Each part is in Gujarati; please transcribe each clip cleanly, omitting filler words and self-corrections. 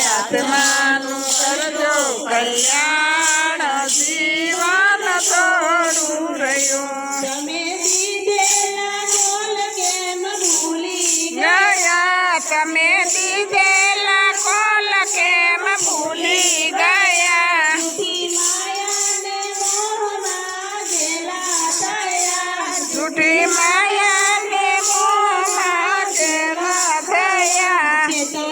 આત્માનું કરજો કલ્યાણ જીવન થોડું રહ્યું તમે દીધેલા કોલ કેમ ભૂલી ગયા તમે દીધેલા કોલ કેમ ભૂલી ગયા જૂઠી માયાને મોહમાં ઘેલા થયા ચેતો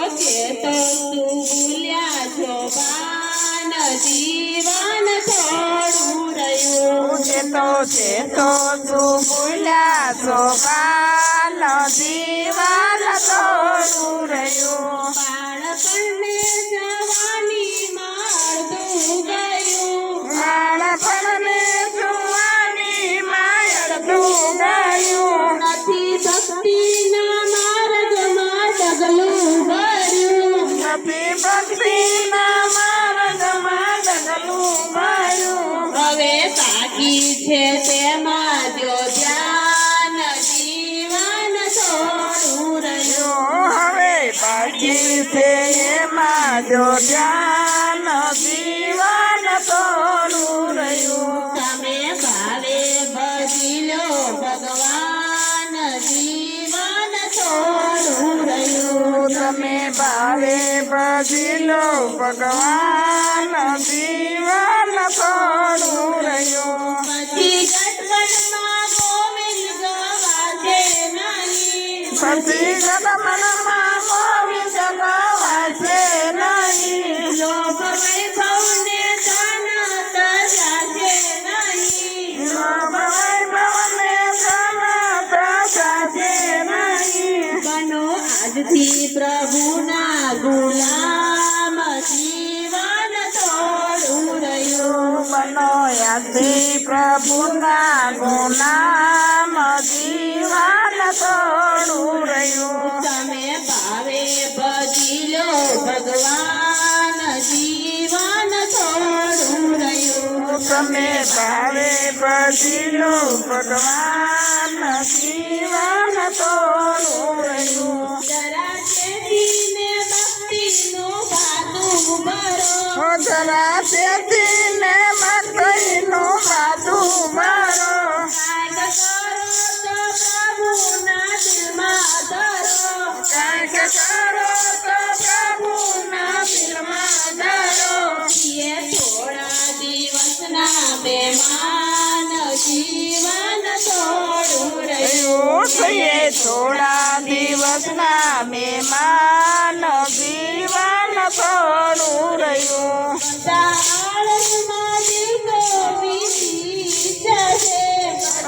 તું ભૂલ્યા છો બાન જીવન થોડું રહ્યું ચેતો તું ભૂલ્યા છો બાલ જીવન થોડું રહ્યું બાળપણને જવાની માળતું ગયું બાળપણને જુવાની માયડતું ગયું નથી ભક્તિના માર્ગમાં ડગલું ભર્યું નથી ભક્તિના માર્ગમાં ડગલું ભર્યું હવે બાકી છે તેમાં જો ધ્યાન જીવન થોડું રહ્યું હવે બાકી છે એમાં જો ધ્યાન જીવન થોડું રહ્યું તમે ભાવે ભજી લો ભગવાન જીવન થોડું રહ્યું તમે ભાવે ભજી લો ભગવાન જીવન થોડું રહ્યું પછી ગઠબંધમાં ગોવિંદ ગવાશે નહીં પછી ગદમનમાં ગોવિંદ ગવાશે નહીં લોભ વૈભવને ધન તજાશે નહીં વૈભવને સનત જાશે નહીં બનો આજથી પ્રભુના ગુલામ જીવન થોડું રહ્યું બનો યાથી પ્રભુના ગુનામ જીવન થોડું રહ્યું તમે ભાવે ભજી લો ભગવાન જીવન થોડું રહ્યું તમે ભાવે ભજી લો ભગવાન જીવન થોડું રહ્યું જરા ચેતીને ભક્તિનું ભાતું ભરો જરા તેથી ને મતઈનું બાજુ મારો કાંઈક કરો તો પ્રભુના દિલમાં ધરો કાંઈક કરો તો પ્રભુના દિલમાં ધરો છીએ થોડા દિવસના મહેમાન જીવન થોડું રહ્યું છીએ થોડા દિવસના મહેમાન જીવન થોડું રહ્યું આળસમાં દિવસો વીતી જશે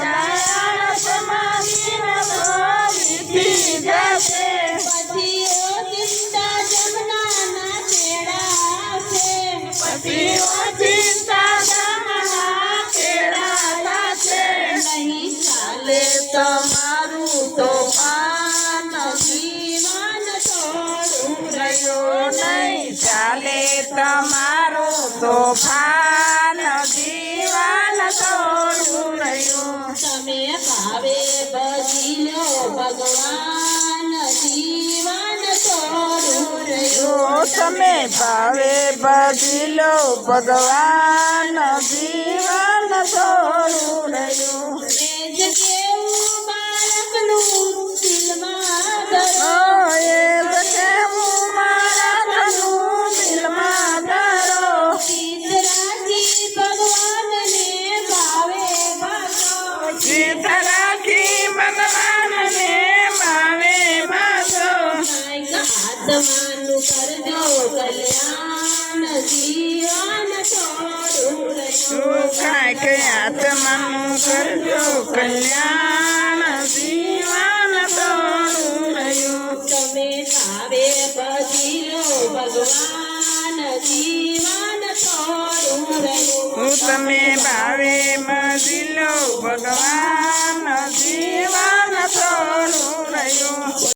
આળસમાં દિવસો વીતી જશે પછી ચિંતા જમનાના તેડા છે પછી ચિંતા જમના કેળા થશે નહીં ચાલે તમારું તોફાન જીવન થોડું રહ્યું નહીં ચાલે તમારું તોફાન જીવન થોડું રહ્યું તમે ભાવે ભજી લો ભગવાન જીવન થોડું રહ્યું તમે ભાવે ભજી લો ભગવાન જીવન થોડું રહ્યું તેજ કેવું બાળકનું દિલમાં ધરો એ જ કેવું મારા ધનું દિલમાં ધરો ચિત્ત રાખી ભગવાનને ભાવે ભજો ચિત્ત રાખી ભગવાનને ભાવે ભજો કાંઈક આત્માનું કરજો કલ્યાણ જીવન થોડું રહ્યું કાંઈક આત્માનું કરજો કલ્યાણ